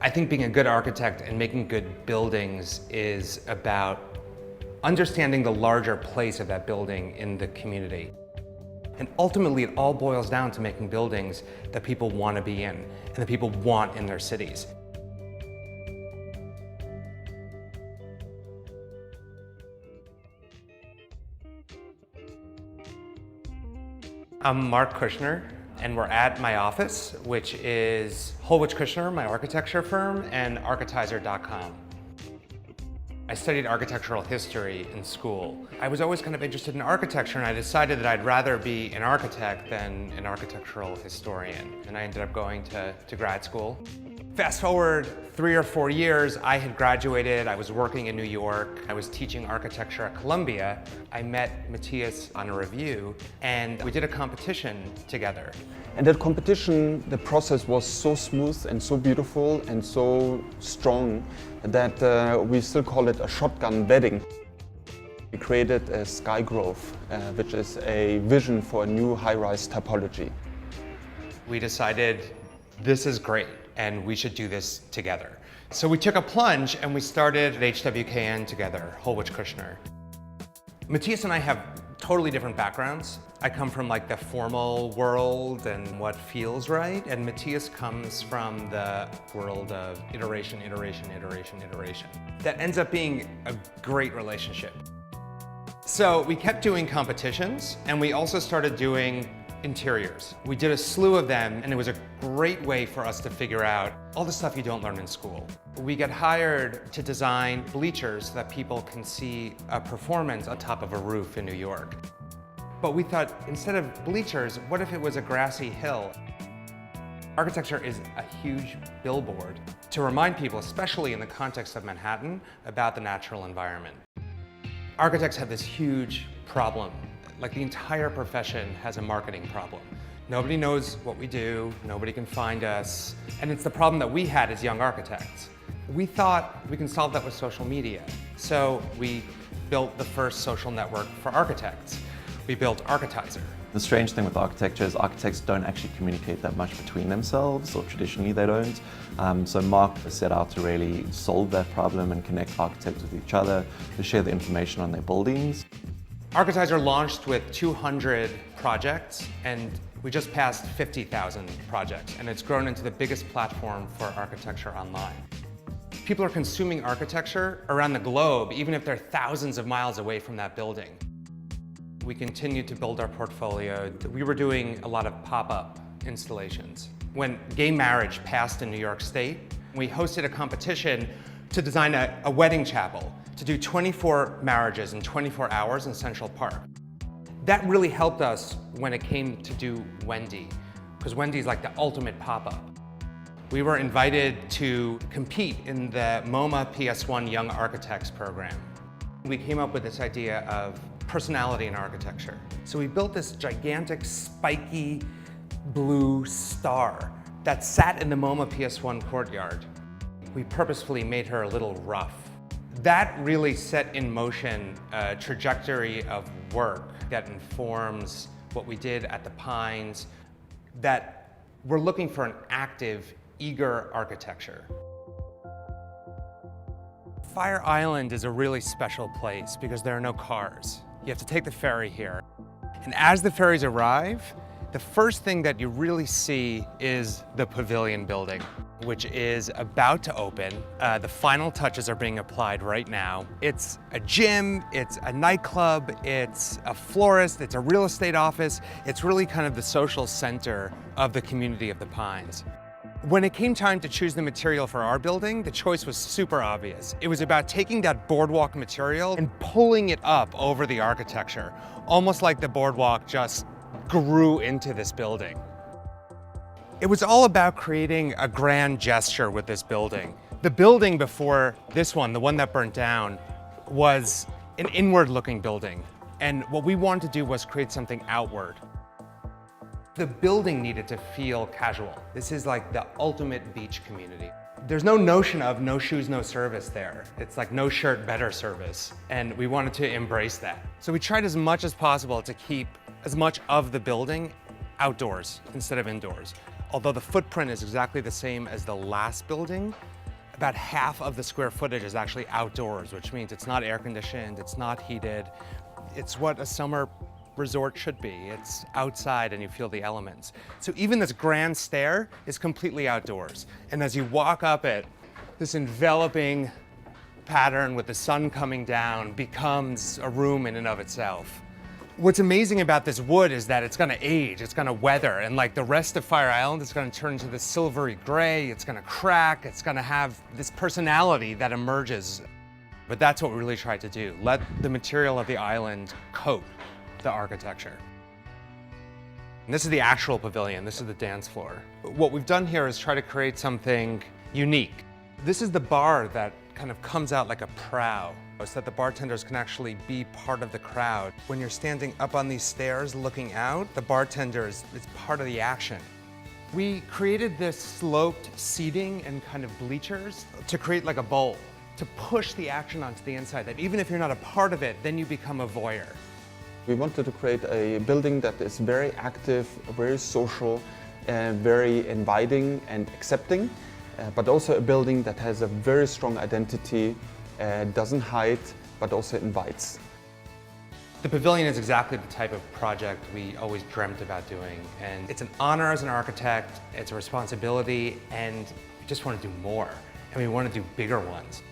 I think being a good architect and making good buildings is about understanding the larger place of that building in the community. And ultimately, it all boils down to making buildings that people want to be in and that people want in their cities. I'm Marc Kushner, and we're at my office, which is Kushner, my architecture firm, and architizer.com. I studied architectural history in school. I was always kind of interested in architecture, and I decided that I'd rather be an architect than an architectural historian. And I ended up going to grad school. Fast forward 3 or 4 years, I had graduated, I was working in New York, I was teaching architecture at Columbia. I met Matthias on a review, and we did a competition together. And that competition, the process was so smooth and so beautiful and so strong that we still call it a shotgun wedding. We created a Sky Grove, which is a vision for a new high-rise typology. We decided this is great and we should do this together. So we took a plunge and we started at HWKN together, Kushner. Matthias and I have totally different backgrounds. I come from like the formal world and what feels right, and Matthias comes from the world of iteration, iteration, iteration, iteration. That ends up being a great relationship. So we kept doing competitions, and we also started doing interiors. We did a slew of them, and it was a great way for us to figure out all the stuff you don't learn in school. We get hired to design bleachers so that people can see a performance on top of a roof in New York. But we thought, instead of bleachers, what if it was a grassy hill? Architecture is a huge billboard to remind people, especially in the context of Manhattan, about the natural environment. Architects have this huge problem. Like, the entire profession has a marketing problem. Nobody knows what we do, nobody can find us, and it's the problem that we had as young architects. We thought we can solve that with social media. So we built the first social network for architects. We built Architizer. The strange thing with architecture is architects don't actually communicate that much between themselves, or traditionally they don't. So Marc set out to really solve that problem and connect architects with each other to share the information on their buildings. Architizer launched with 200 projects, and we just passed 50,000 projects, and it's grown into the biggest platform for architecture online. People are consuming architecture around the globe, even if they're thousands of miles away from that building. We continued to build our portfolio. We were doing a lot of pop-up installations. When gay marriage passed in New York State, we hosted a competition to design a wedding chapel to do 24 marriages in 24 hours in Central Park. That really helped us when it came to do Wendy, because Wendy's like the ultimate pop-up. We were invited to compete in the MoMA PS1 Young Architects program. We came up with this idea of personality in architecture. So we built this gigantic, spiky, blue star that sat in the MoMA PS1 courtyard. We purposefully made her a little rough. That really set in motion a trajectory of work that informs what we did at the Pines, that we're looking for an active, eager architecture. Fire Island is a really special place because there are no cars. You have to take the ferry here. And as the ferries arrive, the first thing that you really see is the Pavilion building, which is about to open. The final touches are being applied right now. It's a gym, it's a nightclub, it's a florist, it's a real estate office. It's really kind of the social center of the community of the Pines. When it came time to choose the material for our building, the choice was super obvious. It was about taking that boardwalk material and pulling it up over the architecture, almost like the boardwalk just grew into this building. It was all about creating a grand gesture with this building. The building before this one, the one that burnt down, was an inward-looking building. And what we wanted to do was create something outward. The building needed to feel casual. This is like the ultimate beach community. There's no notion of no shoes, no service there. It's like no shirt, better service. And we wanted to embrace that. So we tried as much as possible to keep as much of the building outdoors instead of indoors. Although the footprint is exactly the same as the last building, about half of the square footage is actually outdoors, which means it's not air conditioned, it's not heated. It's what a summer resort should be. It's outside and you feel the elements. So even this grand stair is completely outdoors. And as you walk up it, this enveloping pattern with the sun coming down becomes a room in and of itself. What's amazing about this wood is that it's gonna age, it's gonna weather, and like the rest of Fire Island, it's gonna turn into this silvery gray, it's gonna crack, it's gonna have this personality that emerges. But that's what we really tried to do. Let the material of the island coat the architecture. And this is the actual pavilion, this is the dance floor. What we've done here is try to create something unique. This is the bar that kind of comes out like a prow, so that the bartenders can actually be part of the crowd. When you're standing up on these stairs looking out, the bartender is part of the action. We created this sloped seating and kind of bleachers to create like a bowl, to push the action onto the inside, that even if you're not a part of it, then you become a voyeur. We wanted to create a building that is very active, very social, very inviting and accepting, but also a building that has a very strong identity, doesn't hide, but also invites. The pavilion is exactly the type of project we always dreamt about doing, and it's an honor as an architect, it's a responsibility, and we just want to do more, and we want to do bigger ones.